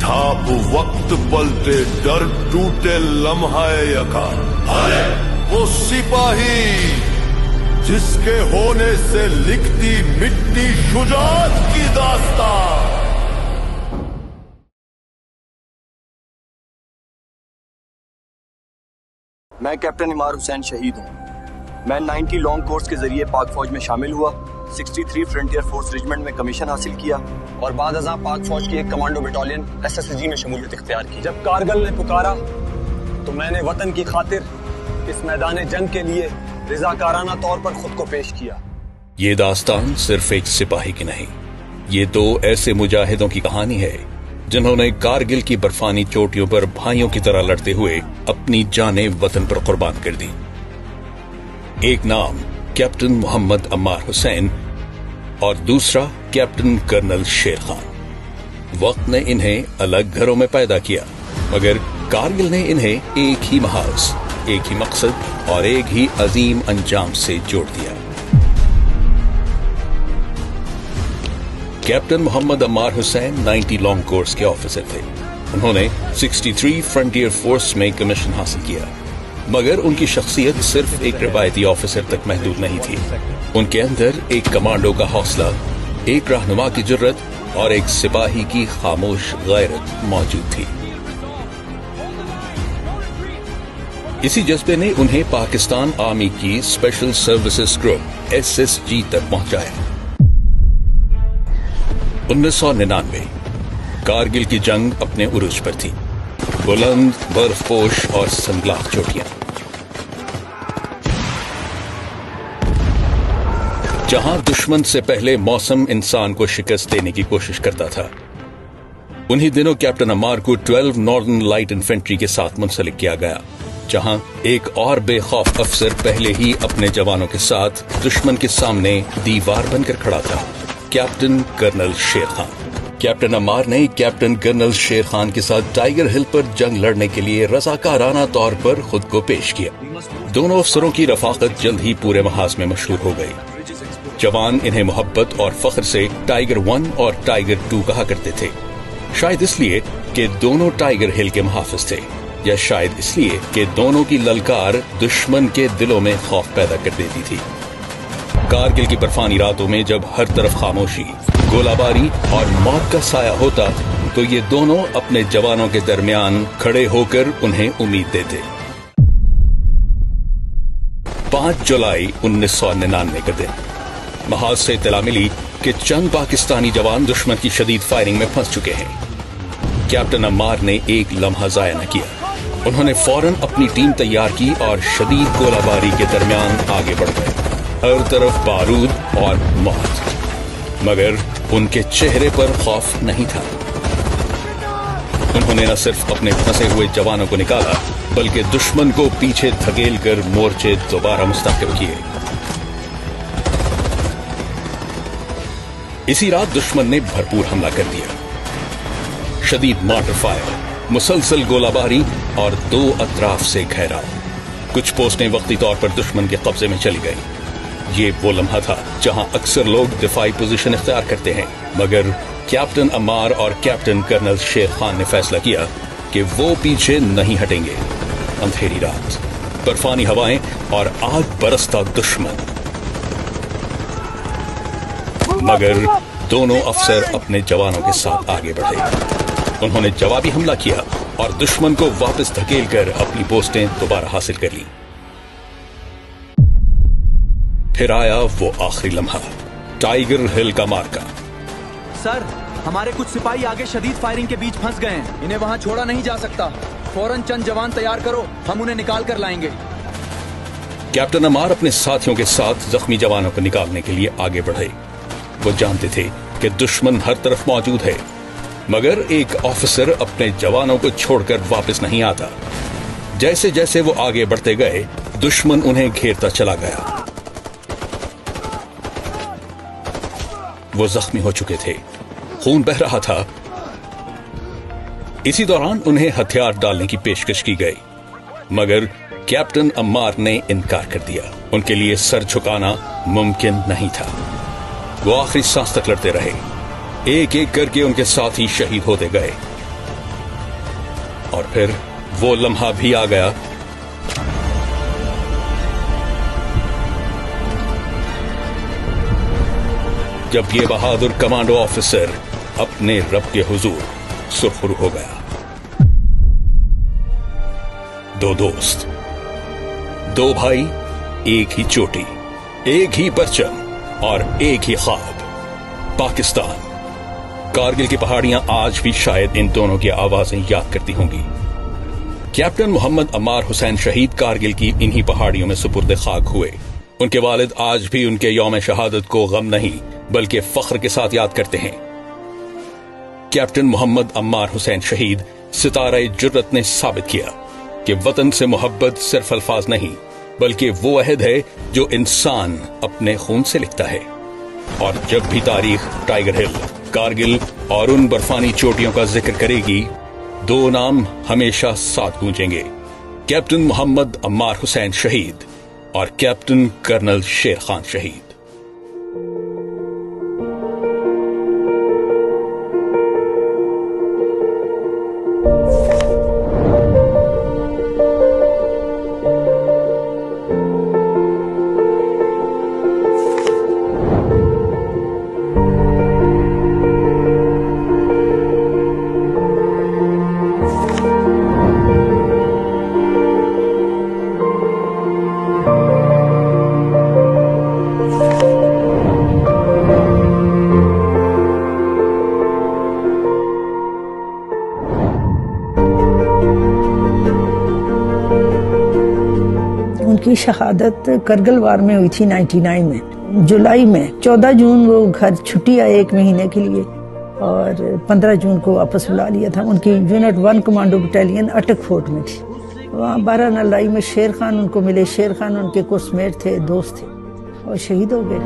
छाप वक्त पलटे डर टूटे लम्हाए यका। वो सिपाही जिसके होने से लिखती मिट्टी शुजाअत की दास्तान। मैं कैप्टन इमार हुसैन शहीद हूँ। मैं 90 लॉन्ग कोर्स के जरिए पाक फौज में शामिल हुआ, 63 फ्रंटियर फोर्स रेजिमेंट में कमीशन हासिल किया और बाद अज़ां पाक फौज की एक कमांडो बटालियन SSG में शमूलियत इख्तियार की। जब कारगिल ने पुकारा तो मैंने वतन की खातिर इस मैदान जंग के लिए रिज़ाकाराना तौर पर खुद को पेश किया। ये दास्तान सिर्फ एक सिपाही की नहीं, ये दो ऐसे मुजाहिदों की कहानी है जिन्होंने कारगिल की बर्फानी चोटियों पर भाइयों की तरह लड़ते हुए अपनी जानें वतन पर कुर्बान कर दी। एक नाम कैप्टन मोहम्मद अम्मार हुसैन और दूसरा कैप्टन कर्नल शेर खान। वक्त ने इन्हें अलग घरों में पैदा किया, मगर कारगिल ने इन्हें एक ही महाज, एक ही मकसद और एक ही अजीम अंजाम से जोड़ दिया। Captain Mohammad Ammar Hussain 90 long course के ऑफिसर थे। उन्होंने 63 फ्रंटियर फोर्स में कमीशन हासिल किया, मगर उनकी शख्सियत सिर्फ एक रिवायती ऑफिसर तक महदूद नहीं थी। उनके अंदर एक कमांडो का हौसला, एक रहनुमा की जुर्रत और एक सिपाही की खामोश गैरत मौजूद थी। इसी जज्बे ने उन्हें पाकिस्तान आर्मी की स्पेशल सर्विसेज ग्रुप SSG तक पहुंचाया। 1999 कारगिल की जंग अपने उरूज पर थी। बुलंद बर्फपोश और संगलाख चोटियां, जहां दुश्मन से पहले मौसम इंसान को शिकस्त देने की कोशिश करता था। उन्हीं दिनों कैप्टन अम्मार को 12 नॉर्दर्न लाइट इन्फेंट्री के साथ मुंसलिक किया गया, जहां एक और बेखौफ अफसर पहले ही अपने जवानों के साथ दुश्मन के सामने दीवार बनकर खड़ा था, कैप्टन कर्नल शेर खान। कैप्टन अम्मार ने कैप्टन कर्नल शेर खान के साथ टाइगर हिल पर जंग लड़ने के लिए रज़ाकाराना तौर पर खुद को पेश किया। दोनों अफसरों की रफाकत जल्द ही पूरे महाज में मशहूर हो गई। जवान इन्हें मोहब्बत और फख्र से टाइगर 1 और टाइगर 2 कहा करते थे, शायद इसलिए कि दोनों टाइगर हिल के मुहाफिज थे, या शायद इसलिए कि दोनों की ललकार दुश्मन के दिलों में खौफ पैदा कर देती थी। कारगिल की बर्फानी रातों में जब हर तरफ खामोशी, गोलाबारी और मौत का साया होता, तो ये दोनों अपने जवानों के दरमियान खड़े होकर उन्हें उम्मीद देते। 5 जुलाई 1999 का दिन महाज से इत्तला मिली कि चंद पाकिस्तानी जवान दुश्मन की शदीद फायरिंग में फंस चुके हैं। कैप्टन अम्मार ने एक लम्हा जाया न किया। उन्होंने फौरन अपनी टीम तैयार की और शदीद गोलाबारी के दरमियान आगे बढ़ गए। हर तरफ बारूद और मौत, मगर उनके चेहरे पर खौफ नहीं था। उन्होंने न सिर्फ अपने फंसे हुए जवानों को निकाला, बल्कि दुश्मन को पीछे धकेल कर मोर्चे दोबारा मुस्तहकम किए। इसी रात दुश्मन ने भरपूर हमला कर दिया। शदीद मार्टर फायर, मुसलसल गोलाबारी और 2 अतराफ से घेराव। कुछ पोस्टें वक्ती तौर पर दुश्मन के कब्जे में चली गई। ये वो लम्हा था जहां अक्सर लोग दिफाई पोजीशन इख्तियार करते हैं, मगर कैप्टन अम्मार और कैप्टन कर्नल शेर खान ने फैसला किया कि वो पीछे नहीं हटेंगे। अंधेरी रात, बर्फानी हवाएं और आग बरसता दुश्मन, मगर दोनों अफसर अपने जवानों के साथ आगे बढ़े। उन्होंने जवाबी हमला किया और दुश्मन को वापस धकेलकर अपनी पोस्टें दोबारा हासिल कर ली। फिर आया वो आखिरी लम्हा, टाइगर हिल का मार्का। सर, हमारे कुछ सिपाही आगे शदीद फायरिंग के बीच फंस गए हैं। इन्हें वहां छोड़ा नहीं जा सकता। फौरन चंद जवान तैयार करो, हम उन्हें निकाल कर लाएंगे। कैप्टन अम्मार अपने साथियों के साथ जख्मी जवानों को निकालने के लिए आगे बढ़े। वो जानते थे कि दुश्मन हर तरफ मौजूद है, मगर एक ऑफिसर अपने जवानों को छोड़कर वापस नहीं आता। जैसे जैसे वो आगे बढ़ते गए, दुश्मन उन्हें घेरता चला गया। वो जख्मी हो चुके थे, खून बह रहा था। इसी दौरान उन्हें हथियार डालने की पेशकश की गई, मगर कैप्टन अम्मार ने इनकार कर दिया। उनके लिए सर झुकाना मुमकिन नहीं था। वो आखिरी सांस तक लड़ते रहे। एक एक करके उनके साथी शहीद होते गए। और फिर वो लम्हा भी आ गया जब ये बहादुर कमांडो ऑफिसर अपने रब के हुजूर सुरखरू हो गया। दो दोस्त, दो भाई, एक ही चोटी, एक ही परचम और एक ही ख्वाब, पाकिस्तान। कारगिल की पहाड़ियां आज भी शायद इन दोनों की आवाजें याद करती होंगी। कैप्टन मोहम्मद अम्मार हुसैन शहीद कारगिल की इन्हीं पहाड़ियों में सुपुर्द खाक हुए। उनके वालिद आज भी उनके यौम शहादत को गम नहीं बल्कि फख्र के साथ याद करते हैं। कैप्टन मोहम्मद अम्मार हुसैन शहीद सितारा जुर्रत ने साबित किया कि वतन से मोहब्बत सिर्फ अल्फाज नहीं बल्कि वो अहद है जो इंसान अपने खून से लिखता है। और जब भी तारीख टाइगर हिल, कारगिल और उन बर्फानी चोटियों का जिक्र करेगी, दो नाम हमेशा साथ गूंजेंगे, कैप्टन मोहम्मद अम्मार हुसैन शहीद और कैप्टन कर्नल शेर खान शहीद। उनकी शहादत करगिल वार में हुई थी 99 में, जुलाई में। 14 जून वो घर छुट्टी आए 1 महीने के लिए और 15 जून को वापस बुला लिया था। उनकी यूनिट 1 कमांडो बटालियन अटक फोर्ट में थी। वहाँ 12 नलाई में शेर खान उनको मिले। शेर खान उनके कोर्समेट थे, दोस्त थे और शहीद हो गए।